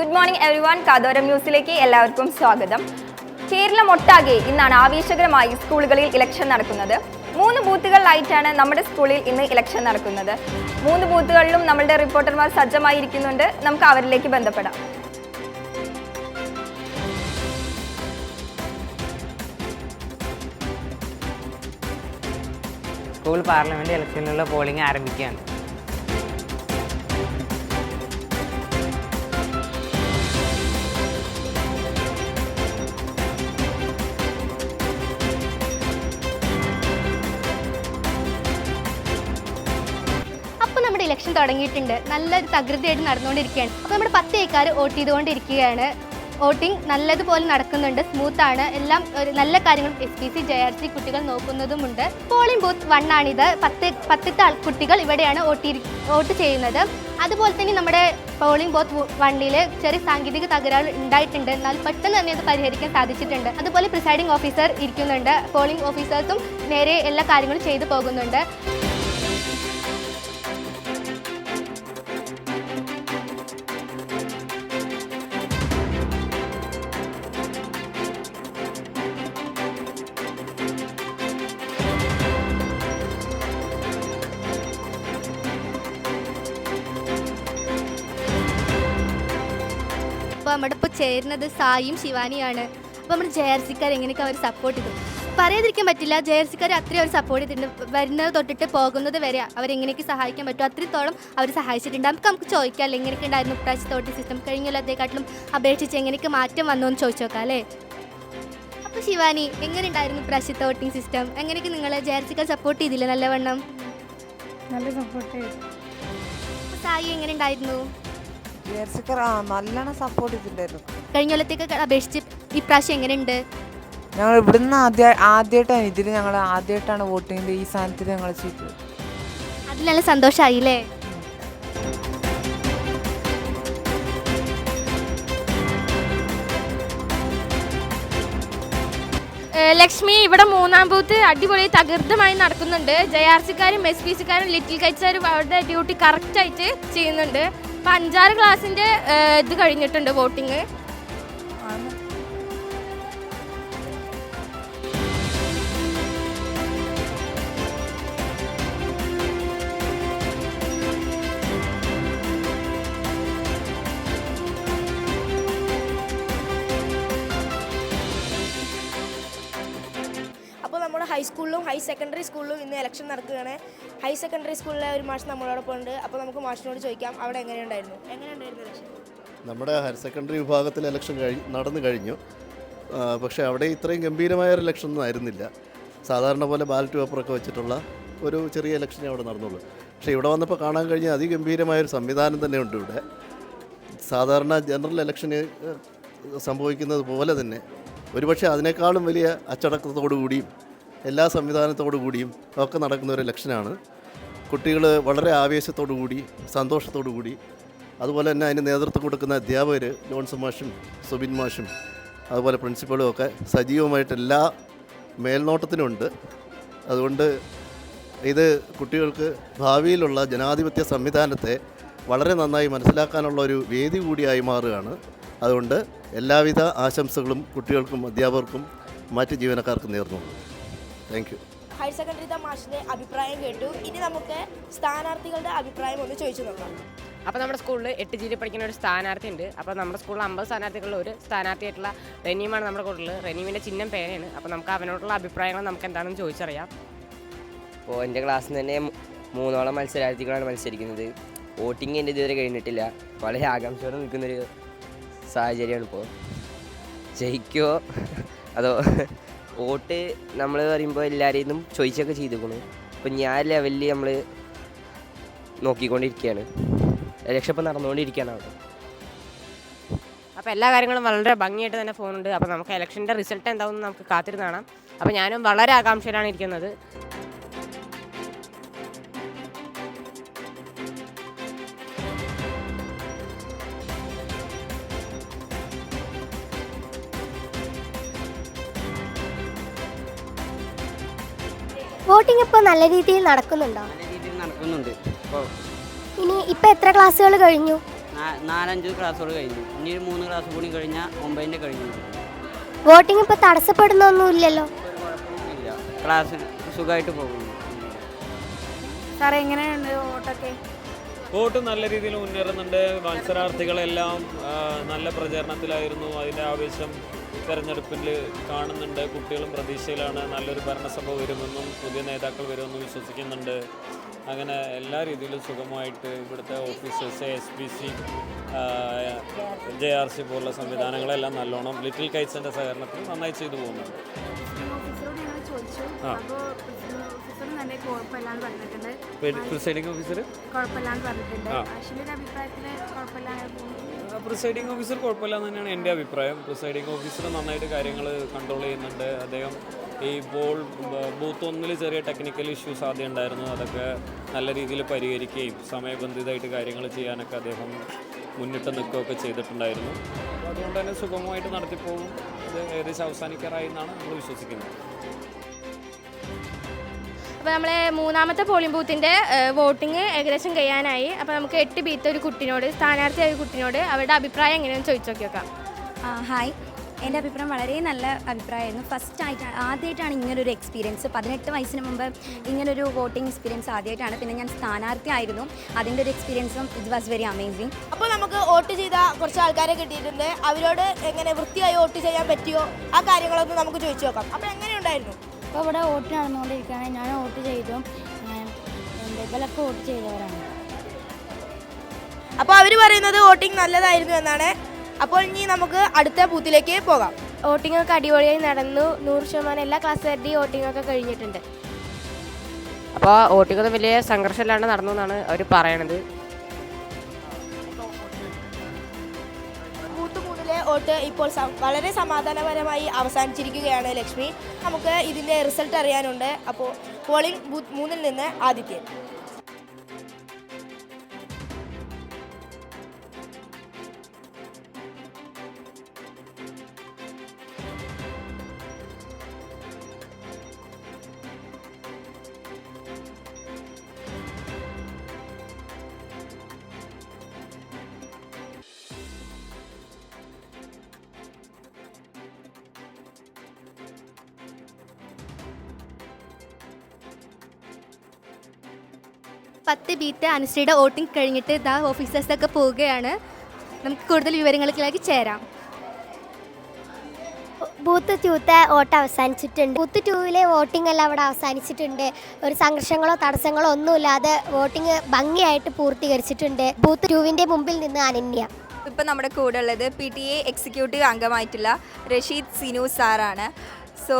Good morning everyone. കാതോരം ന്യൂസിലേക്ക് എല്ലാവർക്കും സ്വാഗതം. കേരളമൊട്ടാകെ ഇന്നാണ് ആവേശകരമായി സ്കൂളുകളിൽ ഇലക്ഷൻ നടക്കുന്നത്. 3 ബൂത്തുകളിലായിട്ടാണ് നമ്മുടെ സ്കൂളിൽ ഇന്ന് ഇലക്ഷൻ നടക്കുന്നത്. 3 ബൂത്തുകളിലും നമ്മളുടെ റിപ്പോർട്ടർമാർ സജ്ജമായിരിക്കുന്നുണ്ട്. നമുക്ക് അവരിലേക്ക് ബന്ധപ്പെടാം. സ്കൂൾ പാർലമെന്റ് ഇലക്ഷനിലുള്ള പോളിംഗ് ആരംഭിക്കുകയാണ്. അപ്പോൾ നമ്മുടെ ഇലക്ഷൻ തുടങ്ങിയിട്ടുണ്ട്. നല്ലൊരു തകൃതിയായിട്ട് നടന്നുകൊണ്ടിരിക്കുകയാണ്. അപ്പോൾ നമ്മുടെ 10 ഏക്കാർ വോട്ട് ചെയ്തുകൊണ്ടിരിക്കുകയാണ്. വോട്ടിംഗ് നല്ലതുപോലെ നടക്കുന്നുണ്ട്, സ്മൂത്താണ്. എല്ലാം ഒരു നല്ല കാര്യങ്ങളും SPC JRC കുട്ടികൾ നോക്കുന്നതുമുണ്ട്. പോളിംഗ് ബൂത്ത് 1 ആണിത്. 10 കുട്ടികൾ ഇവിടെയാണ് വോട്ട് ചെയ്യുന്നത്. അതുപോലെ തന്നെ നമ്മുടെ പോളിംഗ് ബൂത്ത് 1-ൽ ചെറിയ സാങ്കേതിക തകരാറ് ഉണ്ടായിട്ടുണ്ട്. എന്നാൽ പെട്ടെന്ന് തന്നെ അത് പരിഹരിക്കാൻ സാധിച്ചിട്ടുണ്ട്. അതുപോലെ പ്രിസൈഡിംഗ് ഓഫീസർ ഇരിക്കുന്നുണ്ട്. പോളിംഗ് ഓഫീസേഴ്സും നേരെ എല്ലാ കാര്യങ്ങളും ചെയ്തു പോകുന്നുണ്ട്. അപ്പോൾ നമ്മുടെ ഇപ്പോൾ ചേരുന്നത് സായിയും ശിവാനിയാണ്. അപ്പോൾ നമ്മുടെ JRCക്കാർ എങ്ങനെയൊക്കെ അവർ സപ്പോർട്ട് ചെയ്തു പറയാതിരിക്കാൻ പറ്റില്ല. JRCക്കാർ അത്രയും അവർ സപ്പോർട്ട് ചെയ്തിട്ടുണ്ട്. വരുന്നത് തൊട്ടിട്ട് പോകുന്നത് വരെ അവരെങ്ങനെയൊക്കെ സഹായിക്കാൻ പറ്റും അത്രത്തോളം അവർ സഹായിച്ചിട്ടുണ്ട്. നമുക്ക് ചോദിക്കാം എങ്ങനെയൊക്കെ ഉണ്ടായിരുന്നു ഇപ്രാവശ്യത്തെ വോട്ടിംഗ് സിസ്റ്റം, കഴിഞ്ഞ കൊല്ലത്തേക്കാട്ടിലും അപേക്ഷിച്ച് എങ്ങനെയൊക്കെ മാറ്റം വന്നു എന്ന് ചോദിച്ചു നോക്കാം അല്ലേ. അപ്പോൾ ശിവാനി, എങ്ങനെ ഉണ്ടായിരുന്നു ഇപ്രാവശ്യത്തെ വോട്ടിംഗ് സിസ്റ്റം? എങ്ങനെയൊക്കെ നിങ്ങൾ JRCക്കാർ സപ്പോർട്ട് ചെയ്തില്ല നല്ലവണ്ണം? നല്ല സപ്പോർട്ട് ചെയ്തു. സായി എങ്ങനെ ഉണ്ടായിരുന്നു? നല്ലോണം സപ്പോർട്ട് ചെയ്തിട്ടുണ്ടായിരുന്നു. കഴിഞ്ഞ കൊല്ലത്തേക്ക് അപേക്ഷിച്ച് ഇപ്രാവശ്യം എങ്ങനെയുണ്ട്? ഞങ്ങൾ ഇവിടുന്ന് ആദ്യമായിട്ടാണ് ഞങ്ങൾ ആദ്യമായിട്ടാണ് വോട്ടിങ്ങിൻ്റെ ഈ സ്ഥാനത്തിൽ ഞങ്ങൾ ചെയ്തത്. അതിൽ നല്ല സന്തോഷമായില്ലേ? ലക്ഷ്മി, ഇവിടെ 3-ാം ബൂത്ത് അടിപൊളി തകൃതമായി നടക്കുന്നുണ്ട്. JRCക്കാരും SPCക്കാരും ലിറ്റിൽ കൈറ്റ്സുകാരും അവരുടെ ഡ്യൂട്ടി കറക്റ്റായിട്ട് ചെയ്യുന്നുണ്ട്. ഇപ്പം 5-6 ക്ലാസ്സിൻ്റെ ഇത് കഴിഞ്ഞിട്ടുണ്ട് വോട്ടിങ്. അപ്പോൾ നമ്മുടെ ഹൈസ്കൂളിലും ഹയർ സെക്കൻഡറി സ്കൂളിലും ഇന്ന് ഇലക്ഷൻ നടക്കുകയാണ്. ഹയർ സെക്കൻഡറി സ്കൂളിലെ ഒരു മാഷ് നമ്മളോടൊപ്പം ഉണ്ട്. അപ്പോൾ നമുക്ക് മാഷിനോട് ചോദിക്കാം അവിടെ എങ്ങനെയുണ്ടായിരുന്നു ഇലക്ഷൻ? നമ്മുടെ ഹയർ സെക്കൻഡറി വിഭാഗത്തിൽ ഇലക്ഷൻ നടന്നു കഴിഞ്ഞു. പക്ഷേ അവിടെ ഇത്രയും ഗംഭീരമായ ഒരു ഇലക്ഷൻ ഒന്നും ആയിരുന്നില്ല. സാധാരണ പോലെ ബാലറ്റ് പേപ്പറൊക്കെ വെച്ചിട്ടുള്ള ഒരു ചെറിയ ഇലക്ഷനേ അവിടെ നടന്നുള്ളൂ. പക്ഷേ ഇവിടെ വന്നപ്പോൾ കാണാൻ കഴിഞ്ഞ അതിഗംഭീരമായൊരു സംവിധാനം തന്നെ ഉണ്ട് ഇവിടെ. സാധാരണ ജനറൽ ഇലക്ഷന് സംഭവിക്കുന്നത് പോലെ തന്നെ ഒരുപക്ഷെ അതിനേക്കാളും വലിയ അച്ചടക്കത്തോടു കൂടിയും എല്ലാ സംവിധാനത്തോടു കൂടിയും ഒക്കെ നടക്കുന്ന ഒരു ഇലക്ഷനാണ്. കുട്ടികൾ വളരെ ആവേശത്തോടു കൂടി സന്തോഷത്തോടു കൂടി, അതുപോലെ തന്നെ അതിന് നേതൃത്വം കൊടുക്കുന്ന അധ്യാപകർ ജോൺസൺ മാഷും സുബിൻ മാഷും അതുപോലെ പ്രിൻസിപ്പളും ഒക്കെ സജീവമായിട്ട് എല്ലാ മേൽനോട്ടത്തിനുണ്ട്. അതുകൊണ്ട് ഇത് കുട്ടികൾക്ക് ഭാവിയിലുള്ള ജനാധിപത്യ സംവിധാനത്തെ വളരെ നന്നായി മനസ്സിലാക്കാനുള്ള ഒരു വേദി കൂടിയായി മാറുകയാണ്. അതുകൊണ്ട് എല്ലാവിധ ആശംസകളും കുട്ടികൾക്കും അധ്യാപകർക്കും മറ്റ് ജീവനക്കാർക്കും നേർന്നു. Thank you. ഹയർ സെക്കൻഡറി മാഷിൻ്റെ അഭിപ്രായം കേട്ടു. ഇനി നമുക്ക് സ്ഥാനാർത്ഥികളുടെ അഭിപ്രായം ഒന്ന് ചോദിച്ചു നോക്കാം. അപ്പോൾ നമ്മുടെ സ്കൂളിൽ 8G പഠിക്കുന്ന ഒരു സ്ഥാനാർത്ഥി ഉണ്ട്. അപ്പോൾ നമ്മുടെ സ്കൂളിൽ 50 സ്ഥാനാർത്ഥികളിൽ ഒരു സ്ഥാനാർത്ഥിയായിട്ടുള്ള റെനീമാണ് നമ്മുടെ കൂടുതൽ. റെനീമിൻ്റെ ചിഹ്നം പേനയാണ്. അപ്പോൾ നമുക്ക് അവനോടുള്ള അഭിപ്രായങ്ങൾ നമുക്ക് എന്താണെന്ന് ചോദിച്ചറിയാം. അപ്പോൾ എൻ്റെ ക്ലാസ്സിൽ നിന്ന് തന്നെ 3 മത്സരാർത്ഥികളാണ് മത്സരിക്കുന്നത്. വോട്ടിംഗ് എൻ്റെ ഇതുവരെ കഴിഞ്ഞിട്ടില്ല. വളരെ ആകാംക്ഷയോടെ നിൽക്കുന്നൊരു സാഹചര്യമാണ് ഇപ്പോൾ. ജയിക്കുമോ അതോ വോട്ട് നമ്മൾ പറയുമ്പോൾ എല്ലാവരെയും നിന്നും ചോദിച്ചൊക്കെ ചെയ്തിരിക്കുന്നു. അപ്പോൾ ഞാൻ ലെവലിൽ നമ്മൾ നോക്കിക്കൊണ്ടിരിക്കുകയാണ്. ഇലക്ഷൻ ഇപ്പോൾ നടന്നുകൊണ്ടിരിക്കുകയാണ് അവിടെ. അപ്പോൾ എല്ലാ കാര്യങ്ങളും വളരെ ഭംഗിയായിട്ട് തന്നെ പോകുന്നുണ്ട്. അപ്പോൾ നമുക്ക് ഇലക്ഷൻ്റെ റിസൾട്ട് എന്താണെന്ന് നമുക്ക് കാത്തിരുന്ന് കാണാം. അപ്പോൾ ഞാനും വളരെ ആകാംക്ഷയിലാണ് ഇരിക്കുന്നത്. വോട്ടിംഗ് ഇപ്പോൾ നല്ല രീതിയിൽ നടക്കുന്നുണ്ടോ? നല്ല രീതിയിൽ നടക്കുന്നുണ്ട്. ഇപ്പോൾ ഇനി ഇപ്പോൾ എത്ര ക്ലാസ്സുകൾ കഴിഞ്ഞു? 4-5 ക്ലാസ്സുകൾ കഴിഞ്ഞു. ഇനി ഒരു 3 ക്ലാസ് കൂടി കഴിഞ്ഞാൽ 9ൻ്റെ കഴിഞ്ഞു. വോട്ടിംഗ് ഇപ്പോൾ തടസ്സപ്പെടുന്നൊന്നുമില്ലല്ലോ. ഇല്ല, ക്ലാസ് സുഖമായിട്ട് പോകുന്നു. സാർ എങ്ങനെയുണ്ട് വോട്ടൊക്കെ? വോട്ട് നല്ല രീതിയിൽ മുന്നേറുന്നുണ്ട്. മത്സരാർത്ഥികളെല്ലാം നല്ല പ്രചരണത്തിലായിരുന്നു. അതിൻ്റെ ആവേശം തെരഞ്ഞെടുപ്പിൽ കാണുന്നുണ്ട്. കുട്ടികളും പ്രതീക്ഷയിലാണ്. നല്ലൊരു ഭരണസഭ വരുമെന്നും പുതിയ നേതാക്കൾ വരുമെന്നും വിശ്വസിക്കുന്നുണ്ട്. അങ്ങനെ എല്ലാ രീതിയിലും സുഗമമായിട്ട് ഇവിടുത്തെ ഓഫീസേഴ്സ്, SPC, JRC പോലുള്ള സംവിധാനങ്ങളെല്ലാം നല്ലോണം ലിറ്റിൽ കൈറ്റ്സിൻ്റെ സഹകരണത്തിൽ നന്നായി ചെയ്തു പോകുന്നുണ്ട്. പ്രിസൈഡിംഗ് ഓഫീസർ പ്രിസൈഡിംഗ് ഓഫീസർ കുഴപ്പമില്ലാന്ന് തന്നെയാണ് എൻ്റെ അഭിപ്രായം. പ്രിസൈഡിംഗ് ഓഫീസർ നന്നായിട്ട് കാര്യങ്ങൾ കൺട്രോൾ ചെയ്യുന്നുണ്ട്. അദ്ദേഹം ഈ ബൂത്ത് 1 ചെറിയ ടെക്നിക്കൽ ഇഷ്യൂസ് ആദ്യം ഉണ്ടായിരുന്നു. അതൊക്കെ നല്ല രീതിയിൽ പരിഹരിക്കുകയും സമയബന്ധിതമായിട്ട് കാര്യങ്ങൾ ചെയ്യാനൊക്കെ അദ്ദേഹം മുന്നിട്ട് നിൽക്കുകയൊക്കെ ചെയ്തിട്ടുണ്ടായിരുന്നു. അപ്പോൾ അതുകൊണ്ട് തന്നെ സുഗമമായിട്ട് നടത്തിപ്പോകും. ഇത് ഏകദേശം അവസാനിക്കാറായി എന്നാണ് നമ്മൾ വിശ്വസിക്കുന്നത്. അപ്പോൾ നമ്മളെ 3ാമത്തെ പോളിംഗ് ബൂത്തിൻ്റെ വോട്ടിംഗ് ഏകദേശം കഴിയാനായി. അപ്പോൾ നമുക്ക് 8 ബീത്തെ ഒരു കുട്ടിനോട്, സ്ഥാനാർത്ഥിയായ ഒരു കുട്ടിനോട് അവരുടെ അഭിപ്രായം എങ്ങനെയാണെന്ന് ചോദിച്ചു നോക്കിയേക്കാം. ഹായ്, എൻ്റെ അഭിപ്രായം വളരെ നല്ല അഭിപ്രായമായിരുന്നു. ആദ്യമായിട്ടാണ് ഇങ്ങനൊരു എക്സ്പീരിയൻസ്. 18 വയസ്സിന് മുമ്പ് ഇങ്ങനൊരു വോട്ടിംഗ് എക്സ്പീരിയൻസ് ആദ്യമായിട്ടാണ്. പിന്നെ ഞാൻ സ്ഥാനാർത്ഥി ആയിരുന്നു. അതിൻ്റെ ഒരു എക്സ്പീരിയൻസും ഇറ്റ് വാസ് വെരി അമേസിങ്. അപ്പോൾ നമുക്ക് വോട്ട് ചെയ്ത കുറച്ച് ആൾക്കാരെ കിട്ടിയിട്ടുണ്ട്. അവരോട് എങ്ങനെ വൃത്തിയായി വോട്ട് ചെയ്യാൻ പറ്റിയോ ആ കാര്യങ്ങളൊന്നും നമുക്ക് ചോദിച്ചു നോക്കാം. അപ്പോൾ എങ്ങനെയുണ്ടായിരുന്നു? അപ്പോൾ ഇവിടെ വോട്ട് നടന്നുകൊണ്ടിരിക്കുകയാണ്. ഞാൻ വോട്ട് ചെയ്തു. ഇവരൊക്കെ വോട്ട് ചെയ്തവരാണ്. അപ്പോൾ അവർ പറയുന്നത് വോട്ടിംഗ് നല്ലതായിരുന്നു എന്നാണ്. അപ്പോൾ ഇനി നമുക്ക് അടുത്ത ബൂത്തിലേക്ക് പോകാം. വോട്ടിംഗ് ഒക്കെ അടിപൊളിയായി നടന്നു. 100% എല്ലാ ക്ലാസ്സുകാരുടെയും വോട്ടിംഗ് ഒക്കെ കഴിഞ്ഞിട്ടുണ്ട്. അപ്പോൾ വോട്ടിംഗ് വലിയ സംഘർഷമില്ലാണ്ട് നടന്നു എന്നാണ് അവർ പറയണത്. ബൂത്ത് 3-ലെ വോട്ട് ഇപ്പോൾ വളരെ സമാധാനപരമായി അവസാനിച്ചിരിക്കുകയാണ്. ലക്ഷ്മി, നമുക്ക് ഇതിൻ്റെ റിസൾട്ട് അറിയാനുണ്ട്. അപ്പോൾ പോളിംഗ് ബൂത്ത് 3-ൽ നിന്ന് ആദിത്യൻ. പത്ത് ബീത്തെ അനുശ്രീയുടെ വോട്ടിംഗ് കഴിഞ്ഞിട്ട് ഇതാ ഓഫീസേഴ്സൊക്കെ പോവുകയാണ്. നമുക്ക് കൂടുതൽ വിവരങ്ങളിലേക്ക് ചേരാം. ബൂത്ത് 2-ത്തെ വോട്ട് അവസാനിച്ചിട്ടുണ്ട്. ബൂത്ത് 2-ലെ വോട്ടിംഗ് എല്ലാം അവിടെ അവസാനിച്ചിട്ടുണ്ട്. ഒരു സംഘർഷങ്ങളോ തടസ്സങ്ങളോ ഒന്നുമില്ലാതെ വോട്ടിംഗ് ഭംഗിയായിട്ട് പൂർത്തീകരിച്ചിട്ടുണ്ട്. ബൂത്ത് 2-ന്റെ മുമ്പിൽ നിന്ന് അനന്യ. ഇപ്പം നമ്മുടെ കൂടെ ഉള്ളത് PTA എക്സിക്യൂട്ടീവ് അംഗമായിട്ടുള്ള റഷീദ് സിനു സാറാണ്. സോ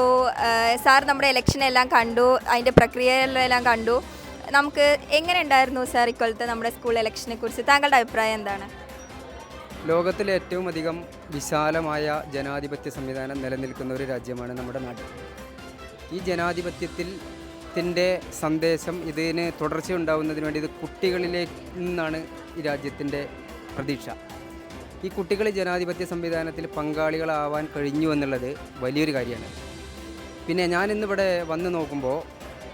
സാർ നമ്മുടെ ഇലക്ഷനെല്ലാം കണ്ടു, അതിൻ്റെ പ്രക്രിയകളെല്ലാം കണ്ടു. നമുക്ക് എങ്ങനെ ഉണ്ടായിരുന്നു സാർ ഇക്കൊല്ലത്തെ നമ്മുടെ സ്കൂൾ ഇലക്ഷനെ കുറിച്ച് താങ്കളുടെ അഭിപ്രായം എന്താണ്? ലോകത്തിലെ ഏറ്റവും അധികം വിശാലമായ ജനാധിപത്യ സംവിധാനം നിലനിൽക്കുന്ന ഒരു രാജ്യമാണ് നമ്മുടെ നാട്. ഈ ജനാധിപത്യത്തിൻ്റെ സന്ദേശം ഇതിന് തുടർച്ചയുണ്ടാവുന്നതിന് വേണ്ടി ഇത് കുട്ടികളിലേക്ക് നിന്നാണ് ഈ രാജ്യത്തിൻ്റെ പ്രതീക്ഷ. ഈ കുട്ടികൾ ജനാധിപത്യ സംവിധാനത്തിൽ പങ്കാളികളാവാൻ കഴിഞ്ഞു എന്നുള്ളത് വലിയൊരു കാര്യമാണ്. പിന്നെ ഞാനിന്നിവിടെ വന്ന് നോക്കുമ്പോൾ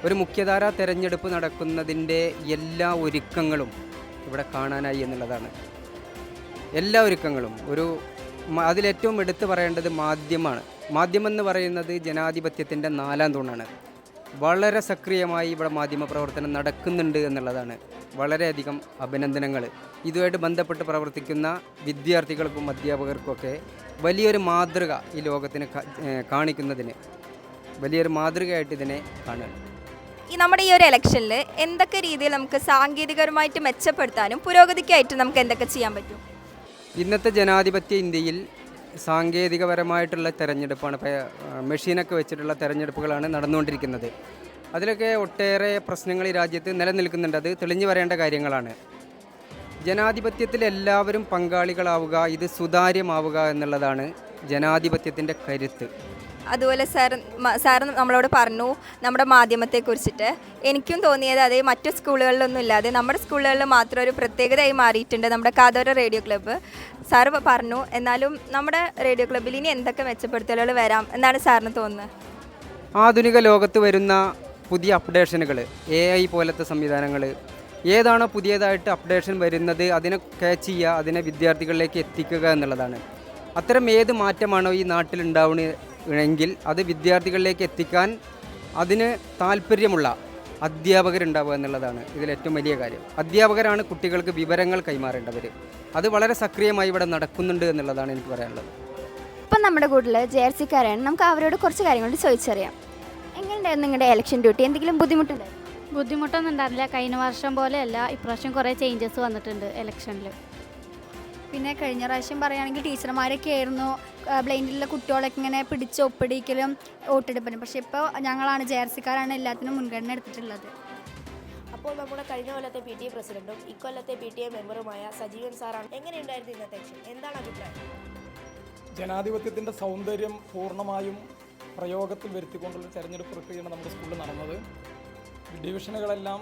ഒരു മുഖ്യധാര തെരഞ്ഞെടുപ്പ് നടക്കുന്നതിൻ്റെ എല്ലാ ഒരുക്കങ്ങളും ഇവിടെ കാണാനായി എന്നുള്ളതാണ്. എല്ലാ ഒരുക്കങ്ങളും അതിലേറ്റവും എടുത്തു പറയേണ്ടത് മാധ്യമമാണ്. മാധ്യമം എന്ന് പറയുന്നത് ജനാധിപത്യത്തിൻ്റെ 4ാം തൂണാണ്. വളരെ സക്രിയമായി ഇവിടെ മാധ്യമപ്രവർത്തനം നടക്കുന്നുണ്ട് എന്നുള്ളതാണ്. വളരെയധികം അഭിനന്ദനങ്ങൾ. ഇതുമായിട്ട് ബന്ധപ്പെട്ട് പ്രവർത്തിക്കുന്ന വിദ്യാർത്ഥികൾക്കും അധ്യാപകർക്കുമൊക്കെ വലിയൊരു മാതൃക ഈ ലോകത്തിന് കാണിക്കുന്നതിന് വലിയൊരു മാതൃകയായിട്ട് ഇതിനെ കാണുകയാണ്. നമ്മുടെ ഈ ഒരു ഇലക്ഷനിൽ എന്തൊക്കെ രീതിയിൽ നമുക്ക് സാങ്കേതികപരമായിട്ട് മെച്ചപ്പെടുത്താനും പുരോഗതിക്കായിട്ട് നമുക്ക് എന്തൊക്കെ ചെയ്യാൻ പറ്റും? ഇന്നത്തെ ജനാധിപത്യ ഇന്ത്യയിൽ സാങ്കേതികപരമായിട്ടുള്ള തെരഞ്ഞെടുപ്പാണ്. മെഷീനൊക്കെ വെച്ചിട്ടുള്ള തെരഞ്ഞെടുപ്പുകളാണ് നടന്നുകൊണ്ടിരിക്കുന്നത്. അതിലൊക്കെ ഒട്ടേറെ പ്രശ്നങ്ങൾ ഈ രാജ്യത്ത് നിലനിൽക്കുന്നുണ്ട്. അത് തെളിഞ്ഞു വരേണ്ട കാര്യങ്ങളാണ്. ജനാധിപത്യത്തിൽ എല്ലാവരും പങ്കാളികളാവുക, ഇത് സുതാര്യമാവുക എന്നുള്ളതാണ് ജനാധിപത്യത്തിൻ്റെ കരുത്ത്. അതുപോലെ സാർ നമ്മളോട് പറഞ്ഞു നമ്മുടെ മാധ്യമത്തെക്കുറിച്ചിട്ട്. എനിക്കും തോന്നിയത് അതേ മറ്റു സ്കൂളുകളിലൊന്നും ഇല്ലാതെ നമ്മുടെ സ്കൂളുകളിൽ മാത്രം ഒരു പ്രത്യേകതയായി മാറിയിട്ടുണ്ട് നമ്മുടെ കാതോര റേഡിയോ ക്ലബ്ബ്. സാറ് പറഞ്ഞു, എന്നാലും നമ്മുടെ റേഡിയോ ക്ലബ്ബിൽ ഇനി എന്തൊക്കെ മെച്ചപ്പെടുത്തലുകൾ വരാം എന്നാണ് സാറിന് തോന്നുന്നത്? ആധുനിക ലോകത്ത് വരുന്ന പുതിയ അപ്ഡേഷനുകൾ, AI പോലത്തെ സംവിധാനങ്ങൾ, ഏതാണോ പുതിയതായിട്ട് അപ്ഡേഷൻ വരുന്നത് അതിനെ ക്യാച്ച് ചെയ്യുക, അതിനെ വിദ്യാർത്ഥികളിലേക്ക് എത്തിക്കുക എന്നുള്ളതാണ്. അത്തരം ഏത് മാറ്റമാണോ ഈ നാട്ടിലുണ്ടാവുകയെങ്കിൽ അത് വിദ്യാർത്ഥികളിലേക്ക് എത്തിക്കാൻ അതിന് താല്പര്യമുള്ള അധ്യാപകരുണ്ടാവുക എന്നുള്ളതാണ് ഇതിലേറ്റവും വലിയ കാര്യം. അധ്യാപകരാണ് കുട്ടികൾക്ക് വിവരങ്ങൾ കൈമാറേണ്ടവർ. അത് വളരെ സക്രിയമായി ഇവിടെ നടക്കുന്നുണ്ട് എന്നുള്ളതാണ് എനിക്ക് പറയാനുള്ളത്. ഇപ്പം നമ്മുടെ കൂട്ടിൽ ജേഴ്സിക്കാരാണ്. നമുക്ക് അവരോട് കുറച്ച് കാര്യങ്ങൾ ചോദിച്ചറിയാം. എങ്ങനെയുണ്ടായിരുന്നു നിങ്ങളുടെ ഇലക്ഷൻ ഡ്യൂട്ടി? എന്തെങ്കിലും ബുദ്ധിമുട്ടുണ്ടായിരുന്നു? ബുദ്ധിമുട്ടൊന്നും ഉണ്ടായിരുന്നില്ല. കഴിഞ്ഞ വർഷം പോലെയല്ല, ഇപ്രാവശ്യം കുറേ ചേഞ്ചസ് വന്നിട്ടുണ്ട് ഇലക്ഷനിൽ. പിന്നെ കഴിഞ്ഞ പ്രാവശ്യം പറയുകയാണെങ്കിൽ ടീച്ചർമാരൊക്കെ ആയിരുന്നു ബ്ലൈൻഡിലുള്ള കുട്ടികളൊക്കെ ഇങ്ങനെ പിടിച്ച് ഒപ്പിടിക്കലും വോട്ടെടുപ്പിനും. പക്ഷേ ഇപ്പോൾ ഞങ്ങളാണ് ജേഴ്സിക്കാരാണ് എല്ലാത്തിനും മുൻഗണന എടുത്തിട്ടുള്ളത്. അപ്പോൾ നമ്മുടെ കഴിഞ്ഞ കൊല്ലത്തെ PTA പ്രസിഡന്റും ഇക്കൊല്ലത്തെ PTA മെമ്പറുമായ സജീവൻ സാറാണ്. എങ്ങനെയുണ്ടായിരുന്നു ഇന്നത്തെ ഇലക്ഷൻ? എന്താണ് അഭിപ്രായം? ജനാധിപത്യത്തിൻ്റെ സൗന്ദര്യം പൂർണ്ണമായും പ്രയോഗത്തിൽ വരുത്തിക്കൊണ്ടുള്ള തെരഞ്ഞെടുപ്പ് പ്രക്രിയയാണ് നമ്മുടെ സ്കൂളിൽ നടന്നത്. ഡിവിഷനുകളെല്ലാം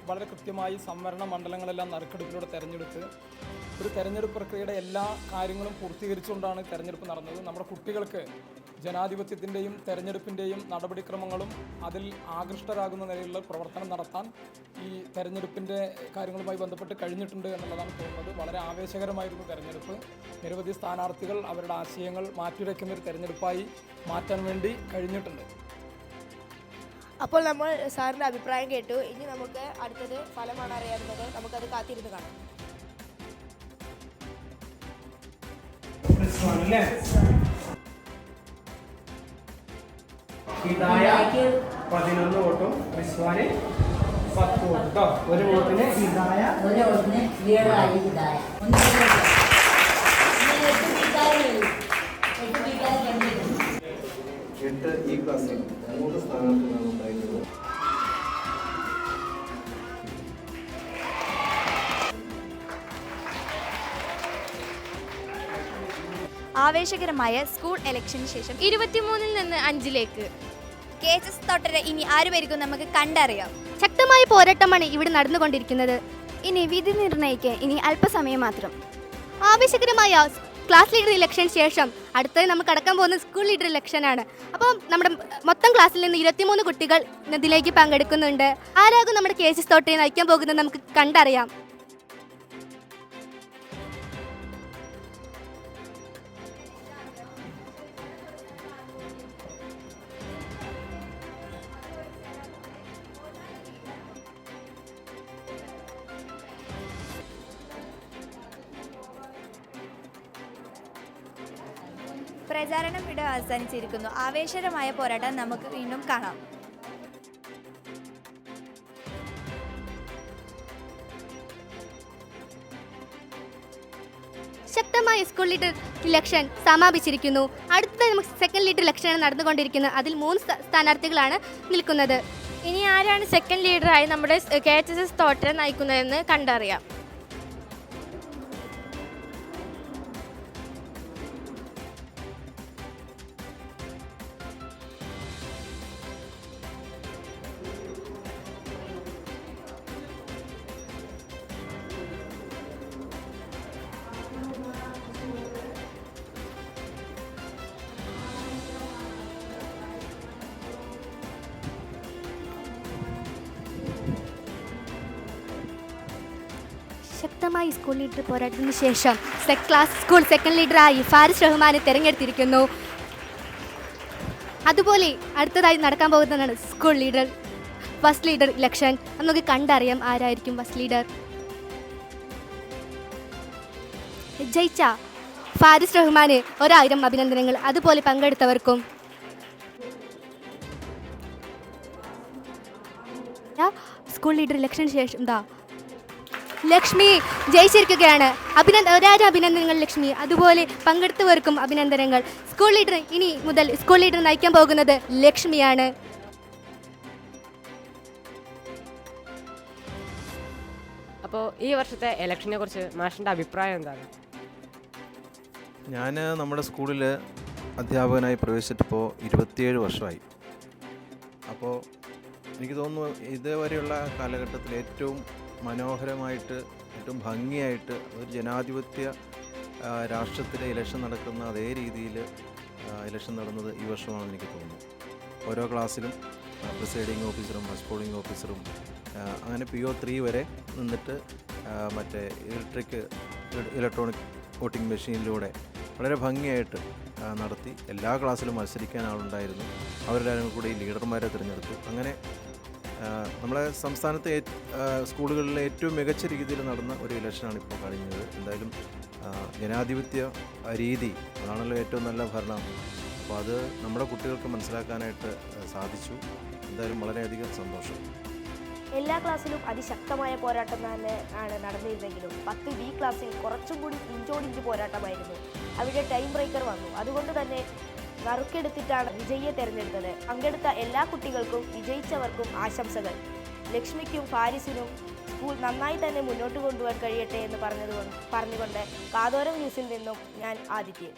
വളരെ കൃത്യമായി സംവരണ മണ്ഡലങ്ങളെല്ലാം നറുക്കെടുപ്പിലൂടെ തെരഞ്ഞെടുത്ത് ഒരു തെരഞ്ഞെടുപ്പ് പ്രക്രിയയുടെ എല്ലാ കാര്യങ്ങളും പൂർത്തീകരിച്ചുകൊണ്ടാണ് തെരഞ്ഞെടുപ്പ് നടന്നത്. നമ്മുടെ കുട്ടികൾക്ക് ജനാധിപത്യത്തിൻ്റെയും തെരഞ്ഞെടുപ്പിൻ്റെയും നടപടിക്രമങ്ങളും അതിൽ ആകൃഷ്ടരാകുന്ന നിലയിലുള്ള പ്രവർത്തനം നടത്താൻ ഈ തെരഞ്ഞെടുപ്പിൻ്റെ കാര്യങ്ങളുമായി ബന്ധപ്പെട്ട് കഴിഞ്ഞിട്ടുണ്ട് എന്നുള്ളതാണ് തോന്നുന്നത്. വളരെ ആവേശകരമായിരുന്നു തെരഞ്ഞെടുപ്പ്. നിരവധി സ്ഥാനാർത്ഥികൾ അവരുടെ ആശയങ്ങൾ മാറ്റുരയ്ക്കുന്ന ഒരു തെരഞ്ഞെടുപ്പായി മാറ്റാൻ വേണ്ടി കഴിഞ്ഞിട്ടുണ്ട്. അപ്പോൾ നമ്മൾ സാറിൻ്റെ അഭിപ്രായം കേട്ടു. ഇനി നമുക്ക് അടുത്തത് ഫലമാണ് അറിയാവുന്നത്. നമുക്കത് കാത്തിരുന്ന് കാണാം. ഹിദായ 11 വോട്ടും റിസ്വാന് 10 വോട്ടും കേട്ടോ. ഒരു വോട്ടിന് ഹിദായ, ഒരു വോട്ടിന് ഹിദായ. ഈ ക്ലാസ്സിൽ 3 സ്ഥാനാർത്ഥികളാണ് ഉണ്ടായിരുന്നത്. ആവേശകരമായ സ്കൂൾ ഇലക്ഷന് ശേഷം 23-ൽ നിന്ന് 5-ലേക്ക് KHS തോട്ടര ഇനി ആരുവരിക്കും നമുക്ക് കണ്ടറിയാം. ശക്തമായ പോരാട്ടമാണ് ഇവിടെ നടന്നുകൊണ്ടിരിക്കുന്നത്. ഇനി വിധി നിർണ്ണയിക്കാൻ ഇനി അല്പസമയം മാത്രം. ആവേശകരമായ ക്ലാസ് ലീഡർ ഇലക്ഷൻ ശേഷം അടുത്തത് നമുക്ക് കടക്കാൻ പോകുന്ന സ്കൂൾ ലീഡർ ഇലക്ഷനാണ്. അപ്പോൾ നമ്മുടെ മൊത്തം ക്ലാസ്സിൽ നിന്ന് 23 കുട്ടികൾ ഇതിലേക്ക് പങ്കെടുക്കുന്നുണ്ട്. ആരാകും നമ്മുടെ KHS തോട്ടയെ നയിക്കാൻ പോകുന്നത് നമുക്ക് കണ്ടറിയാം. പ്രചാരണം ഇവിടെ അവസാനിച്ചിരിക്കുന്നു. ആവേശകരമായ പോരാട്ടം നമുക്ക് വീണ്ടും കാണാം. ശക്തമായ സ്കൂൾ ലീഡർ ഇലക്ഷൻ സമാപിച്ചിരിക്കുന്നു. അടുത്തത് നമുക്ക് സെക്കൻഡ് ലീഡർ ഇലക്ഷനാണ് നടന്നുകൊണ്ടിരിക്കുന്നത്. അതിൽ 3 സ്ഥാനാർത്ഥികളാണ് നിൽക്കുന്നത്. ഇനി ആരാണ് സെക്കൻഡ് ലീഡറായി നമ്മുടെ KHS തോട്ടരെ നയിക്കുന്നതെന്ന് കണ്ടറിയാം. ശക്തമായ സ്കൂൾ ലീഡർ പോരാട്ടത്തിന് ശേഷം ക്ലാസ് സ്കൂൾ സെക്കൻഡ് ലീഡറായി ഫാരിസ് റഹ്മാനെ തിരഞ്ഞെടുത്തിരിക്കുന്നു. അതുപോലെ അടുത്തതായി നടക്കാൻ പോകുന്നതാണ് school leader first leader election. നമുക്ക് കണ്ടറിയാം ആരായിരിക്കും ഫസ്റ്റ് ലീഡർ. ജയിച്ച ഫാരിസ് റഹ്മാന് 1000 അഭിനന്ദനങ്ങൾ. അതുപോലെ പങ്കെടുത്തവർക്കും. സ്കൂൾ ലീഡർ ഇലക്ഷന് ശേഷം ലക്ഷ്മി ജയിച്ചിരിക്കുകയാണ്. 1000 അഭിനന്ദനങ്ങൾ ലക്ഷ്മി. അതുപോലെ പങ്കെടുത്തവർക്കും അഭിനന്ദനങ്ങൾ. സ്കൂൾ ലീഡർ ഇനി മുതൽ സ്കൂൾ ലീഡർ നയിക്കാൻ പോകുന്നത് ലക്ഷ്മിയാണ്. അപ്പോൾ ഈ വർഷത്തെ ഇലക്ഷനെ കുറിച്ച് മാഷിൻ്റെ അഭിപ്രായം എന്താണ്? ഞാൻ നമ്മുടെ സ്കൂളിൽ അധ്യാപകനായി പ്രവേശിച്ചിട്ടിപ്പോൾ 27 വർഷമായി. അപ്പോൾ എനിക്ക് തോന്നുന്നു ഇതുവരെയുള്ള കാലഘട്ടത്തിൽ ഏറ്റവും മനോഹരമായിട്ട് ഏറ്റവും ഭംഗിയായിട്ട് ഒരു ജനാധിപത്യ രാഷ്ട്രത്തിലെ ഇലക്ഷൻ നടക്കുന്ന അതേ രീതിയിൽ ഇലക്ഷൻ നടന്നത് ഈ വർഷമാണെന്ന് എനിക്ക് തോന്നുന്നു. ഓരോ ക്ലാസ്സിലും പ്രിസൈഡിങ് ഓഫീസറും ബസ് പോളിംഗ് ഓഫീസറും അങ്ങനെ PO3 വരെ നിന്നിട്ട് മറ്റേ ഇലക്ട്രോണിക് വോട്ടിംഗ് മെഷീനിലൂടെ വളരെ ഭംഗിയായിട്ട് നടത്തി. എല്ലാ ക്ലാസ്സിലും മത്സരിക്കാൻ ആളുണ്ടായിരുന്നു. അവരെല്ലാവരും കൂടി ലീഡർമാരെ തിരഞ്ഞെടുത്തു. അങ്ങനെ നമ്മളെ സംസ്ഥാനത്തെ സ്കൂളുകളിലെ ഏറ്റവും മികച്ച രീതിയിൽ നടന്ന ഒരു ഇലക്ഷനാണ് ഇപ്പോൾ കഴിഞ്ഞത്. എന്തായാലും ജനാധിപത്യ രീതി അതാണല്ലോ ഏറ്റവും നല്ല ഭരണം. അപ്പോൾ അത് നമ്മുടെ കുട്ടികൾക്ക് മനസ്സിലാക്കാനായിട്ട് സാധിച്ചു. എന്തായാലും വളരെയധികം സന്തോഷം. എല്ലാ ക്ലാസ്സിലും അതിശക്തമായ പോരാട്ടം തന്നെ ആണ് നടന്നിരുന്നെങ്കിലും 10B ക്ലാസ്സിൽ കുറച്ചും കൂടി ഇഞ്ചോടിഞ്ച് പോരാട്ടമായിരുന്നു. അവിടെ ടൈം ബ്രേക്കർ വന്നു. അതുകൊണ്ട് തന്നെ നറുക്കെടുത്തിട്ടാണ് വിജയിയെ തിരഞ്ഞെടുത്തത്. പങ്കെടുത്ത എല്ലാ കുട്ടികൾക്കും വിജയിച്ചവർക്കും ആശംസകൾ. ലക്ഷ്മിക്കും ഫാരിസിനും സ്കൂൾ നന്നായി തന്നെ മുന്നോട്ട് കൊണ്ടുപോകാൻ കഴിയട്ടെ എന്ന് പറഞ്ഞുകൊണ്ട് കാതോരം ന്യൂസിൽ നിന്നും ഞാൻ ആദിത്യൻ.